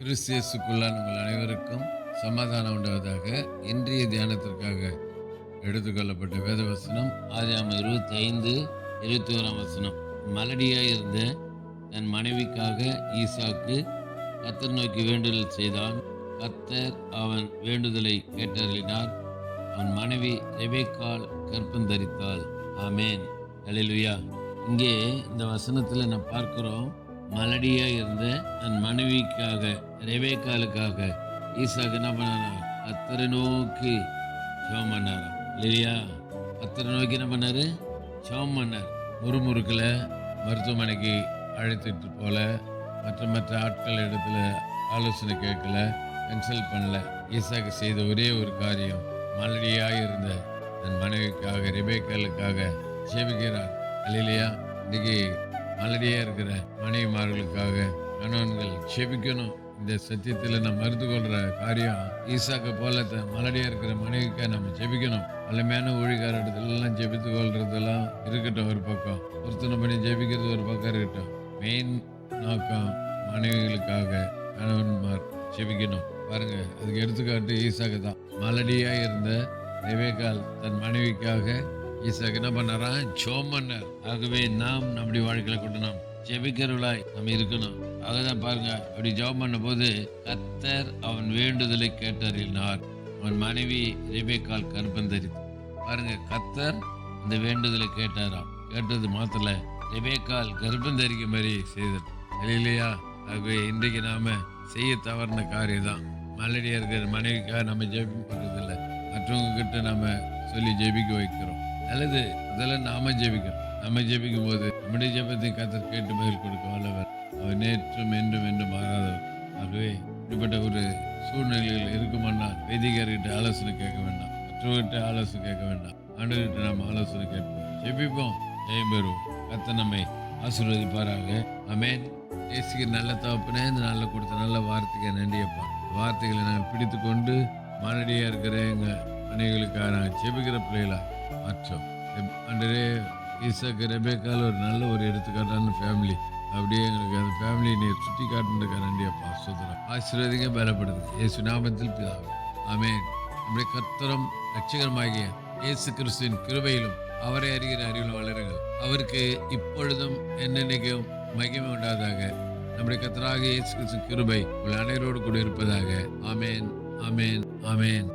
கிறிஸ்தியஸுக்குள்ளான உங்கள் அனைவருக்கும் சமாதானம் உண்டாவதாக. இன்றைய தியானத்திற்காக எடுத்துக்கொள்ளப்பட்ட வேத வசனம் ஆதியாகமம் 25:21. மலடியாய் இருந்த தன் மனைவிக்காக ஈசாக்கு கர்த்தர் நோக்கி வேண்டுதல் செய்தான். கர்த்தர் அவன் வேண்டுதலை கேட்டருளினார். அவன் மனைவி ரெபெக்காள் கர்ப்பம் தரித்தாள். ஆமேன், அல்லேலூயா. இங்கே இந்த வசனத்தில் நான் பார்க்கிறோம், மலடியா இருந்த தன் மனைவிக்காக ரெபெக்காளுக்காக ஈசாக்கு என்ன பண்ணாரா? கர்த்தரை நோக்கி ஜெபம் பண்ணாராம். இல்லையா? கர்த்தரை நோக்கி என்ன பண்ணாரு? ஜெபம் பண்ணார். முறுமுறுக்கில் மருத்துவமனைக்கு அழைத்துட்டு போல, மற்ற ஆட்கள் இடத்துல ஆலோசனை கேட்கல, கன்சல்ட் பண்ணல. ஈசாக்கு செய்த ஒரே ஒரு காரியம், மலடியாக இருந்த தன் மனைவிக்காக ரெபெக்காளுக்காக ஜெபிக்கிறார். இல்லையா? இன்னைக்கு மலடியா இருக்கிற மனைவிமார்களுக்காக கணவன்கள் ஜெபிக்கணும். இந்த சத்தியத்தில் நம்ம மறுத்து கொள்ற காரியம், ஈசாக்க போல மலடியா இருக்கிற மனைவிக்காக நம்ம ஜெபிக்கணும். வல்லமையான ஊழியக்கார இடத்துலலாம் ஜெபித்து கொள்றதெல்லாம் இருக்கட்டும் ஒரு பக்கம், ஒருத்தனை பண்ணி ஜெபிக்கிறது ஒரு பக்கம் இருக்கட்டும். மெயின் நோக்கம் மனைவிகளுக்காக கணவன்மார் ஜெபிக்கணும். பாருங்க, அதுக்கு எடுத்துக்காட்டு ஈசாக்கு தான். மலடியா இருந்த ரெபெக்காள் தன் மனைவிக்காக ஈசாக்கு என்ன பண்ணாராம்? ஜெபம் பண்ணார். ஆகவே நாம் நம்முடைய வாழ்க்கையில கொண்டு நாம் ஜெபிக்கிறவளாய் நம்ம இருக்கணும். ஆகதான் பாருங்க, அப்படி ஜெபம் பண்ண போது கர்த்தர் அவன் வேண்டுதலை கேட்டறினார். அவன் மனைவி ரெபெக்காள் கர்ப்பம் தரித்து. பாருங்க, கர்த்தர் அந்த வேண்டுதலை கேட்டாராம். கேட்டது மாத்திர ரெபெக்காள் கர்ப்பம் தரிக்க மாதிரி செய்தார். இல்லையா? ஆகவே இன்றைக்கு நாம செய்ய தவறின காரியம் தான், மலடியா இருக்கிற மனைவிக்காக நம்ம ஜெபம் பண்றதில்லை, மற்றவங்க கிட்ட நாம சொல்லி ஜெபிக்க வைக்கிறோம். நல்லது, இதெல்லாம் நாம ஜெபிக்கிறோம். நம்ம ஜெபிக்கும் போது நம்முடைய ஜெபத்தை கர்த்தர் கேட்டு பதில் கொடுக்க வல்லவர். அவர் நேற்றும் என்றும் மாறாதவர். ஆகவே இப்படிப்பட்ட ஒரு சூழ்நிலையில் இருக்குமானா வைதிகர்கிட்ட ஆலோசனை கேட்க வேண்டாம், மற்றவர்கிட்ட ஆலோசனை கேட்க வேண்டாம், ஆண்டவர்கிட்ட நம்ம ஆலோசனை கேட்போம், ஜெபிப்போம், ஜெயம் பெறுவோம். கர்த்தர் நம்மை ஆசீர்வதிப்பாராக. ஆமென். இயேசுக்கு நல்ல தகப்பனே, இந்த நாளில் கொடுத்த நல்ல வார்த்தைக்கு நன்றியப்பா. வார்த்தைகளை நாங்கள் பிடித்து கொண்டு மலடியா இருக்கிற எங்க மனைவிகளுக்காக நாங்கள் ஜெபிக்கிற பிள்ளைகளா மாற்றோம். ஆண்டவரே, ஈசாக்கு ரெபெக்காள் ஒரு நல்ல ஒரு எடுத்துக்காட்டான ஃபேமிலி. அப்படியே எங்களுக்கு அந்த ஃபேமிலியை நீர் சுற்றி காட்டுறதுக்காக நன்றியப்பா. சுதரம் ஆசீர்வதிங்க, பலப்படுது இயேசு நாமத்தில் பிதாவே, ஆமென். நம்முடைய கர்த்தரும் ரட்சகருமாகிய இயேசு கிறிஸ்துவின் கிருபையிலும் அவரை அறிகிற அறிவிலும் வளருங்கள். அவருக்கு இப்பொழுதும் என்னென்னைக்கும் மகிமை உண்டாவதாக. நம்முடைய கர்த்தராகிய இயேசு கிறிஸ்துவின் கிருபை உங்கள் அனைவரோடு கூட இருப்பதாக. ஆமென், ஆமென், ஆமென்.